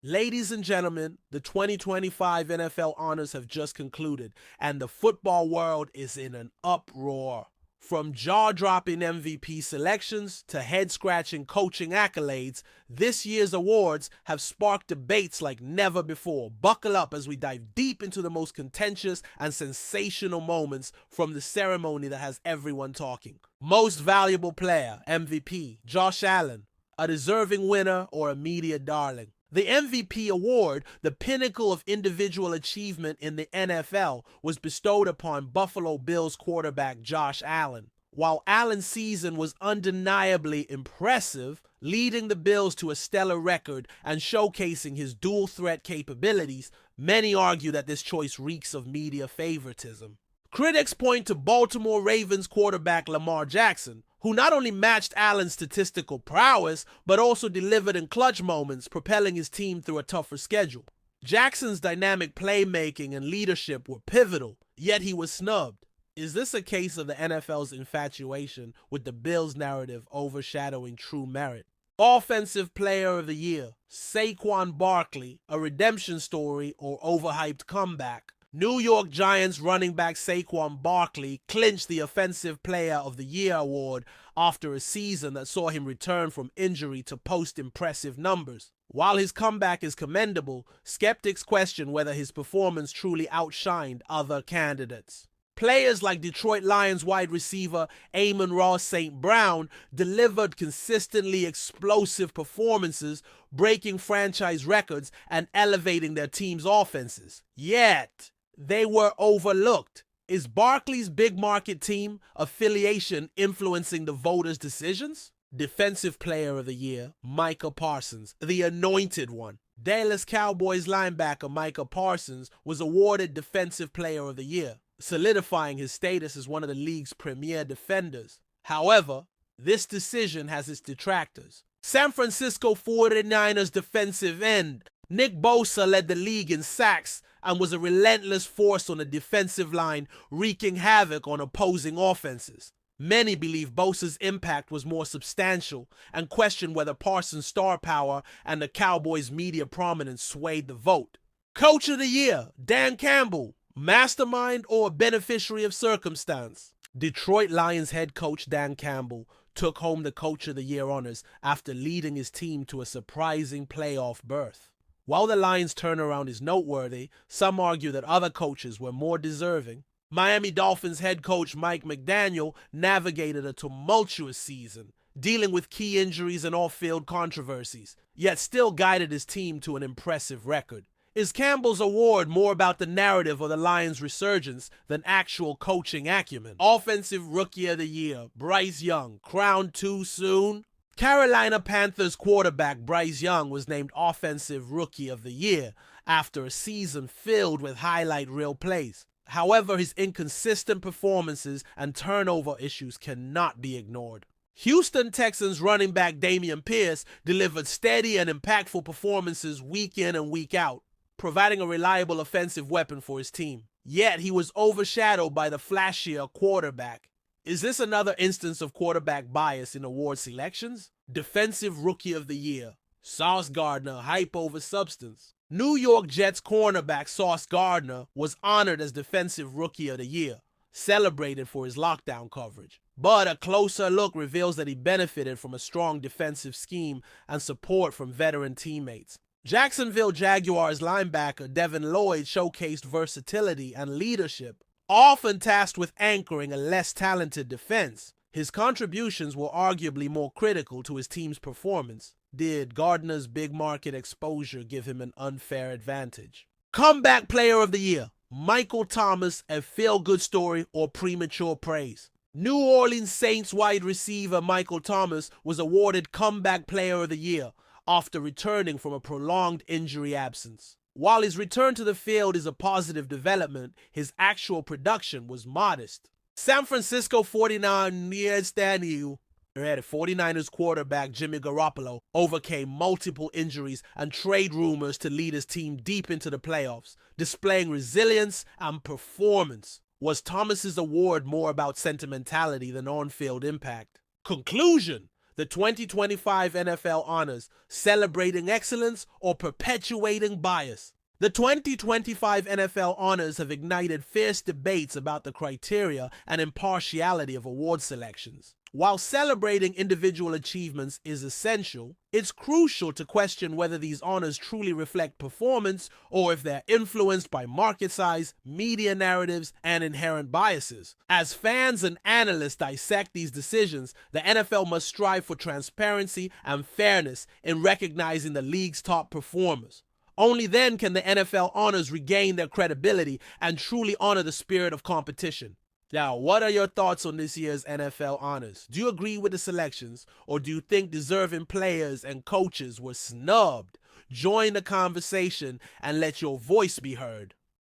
Ladies and gentlemen, the 2025 NFL honors have just concluded, and the football world is in an uproar. From jaw-dropping MVP selections to head-scratching coaching accolades, this year's awards have sparked debates like never before. Buckle up as we dive deep into the most contentious and sensational moments from the ceremony that has everyone talking. Most Valuable Player, MVP, Josh Allen, a deserving winner or a media darling. The MVP award, the pinnacle of individual achievement in the NFL, was bestowed upon Buffalo Bills quarterback Josh Allen. While Allen's season was undeniably impressive, leading the Bills to a stellar record and showcasing his dual threat capabilities, many argue that this choice reeks of media favoritism. Critics point to Baltimore Ravens quarterback Lamar Jackson, who not only matched Allen's statistical prowess, but also delivered in clutch moments, propelling his team through a tougher schedule. Jackson's dynamic playmaking and leadership were pivotal, yet he was snubbed. Is this a case of the NFL's infatuation with the Bills narrative overshadowing true merit? Offensive Player of the Year, Saquon Barkley, a redemption story or overhyped comeback? New York Giants running back Saquon Barkley clinched the Offensive Player of the Year award after a season that saw him return from injury to post impressive numbers. While his comeback is commendable, skeptics question whether his performance truly outshined other candidates. Players like Detroit Lions wide receiver Amon-Ra St. Brown delivered consistently explosive performances, breaking franchise records and elevating their team's offenses. Yet, they were overlooked. Is Barkley's big market team affiliation influencing the voters' decisions? Defensive Player of the Year, Micah Parsons, the anointed one. Dallas Cowboys linebacker Micah Parsons was awarded Defensive Player of the Year, solidifying his status as one of the league's premier defenders. However, this decision has its detractors. San Francisco 49ers defensive end Nick Bosa led the league in sacks and was a relentless force on the defensive line, wreaking havoc on opposing offenses. Many believe Bosa's impact was more substantial and question whether Parsons' star power and the Cowboys' media prominence swayed the vote. Coach of the Year, Dan Campbell, mastermind or beneficiary of circumstance? Detroit Lions head coach Dan Campbell took home the Coach of the Year honors after leading his team to a surprising playoff berth. While the Lions' turnaround is noteworthy, some argue that other coaches were more deserving. Miami Dolphins head coach Mike McDaniel navigated a tumultuous season, dealing with key injuries and off-field controversies, yet still guided his team to an impressive record. Is Campbell's award more about the narrative of the Lions' resurgence than actual coaching acumen? Offensive Rookie of the Year, Bryce Young, crowned too soon? Carolina Panthers quarterback Bryce Young was named Offensive Rookie of the Year after a season filled with highlight reel plays. However, his inconsistent performances and turnover issues cannot be ignored. Houston Texans running back Dameon Pierce delivered steady and impactful performances week in and week out, providing a reliable offensive weapon for his team. Yet he was overshadowed by the flashier quarterback. Is this another instance of quarterback bias in award selections? Defensive Rookie of the Year, Sauce Gardner, hype over substance. New York Jets cornerback Sauce Gardner was honored as Defensive Rookie of the Year, celebrated for his lockdown coverage. But a closer look reveals that he benefited from a strong defensive scheme and support from veteran teammates. Jacksonville Jaguars linebacker Devin Lloyd showcased versatility and leadership, often tasked with anchoring a less talented defense. His contributions were arguably more critical to his team's performance. Did Gardner's big market exposure give him an unfair advantage? Comeback Player of the Year, Michael Thomas, a feel-good story or premature praise? New Orleans Saints wide receiver Michael Thomas was awarded Comeback Player of the Year after returning from a prolonged injury absence. While his return to the field is a positive development, his actual production was modest. San Francisco 49ers quarterback Jimmy Garoppolo overcame multiple injuries and trade rumors to lead his team deep into the playoffs, displaying resilience and performance. Was Thomas's award more about sentimentality than on-field impact? Conclusion: The 2025 NFL honors, celebrating excellence or perpetuating bias? The 2025 NFL honors have ignited fierce debates about the criteria and impartiality of award selections. While celebrating individual achievements is essential, it's crucial to question whether these honors truly reflect performance or if they're influenced by market size, media narratives, and inherent biases. As fans and analysts dissect these decisions, the NFL must strive for transparency and fairness in recognizing the league's top performers. Only then can the NFL honors regain their credibility and truly honor the spirit of competition. Now, what are your thoughts on this year's NFL honors? Do you agree with the selections, or do you think deserving players and coaches were snubbed? Join the conversation and let your voice be heard.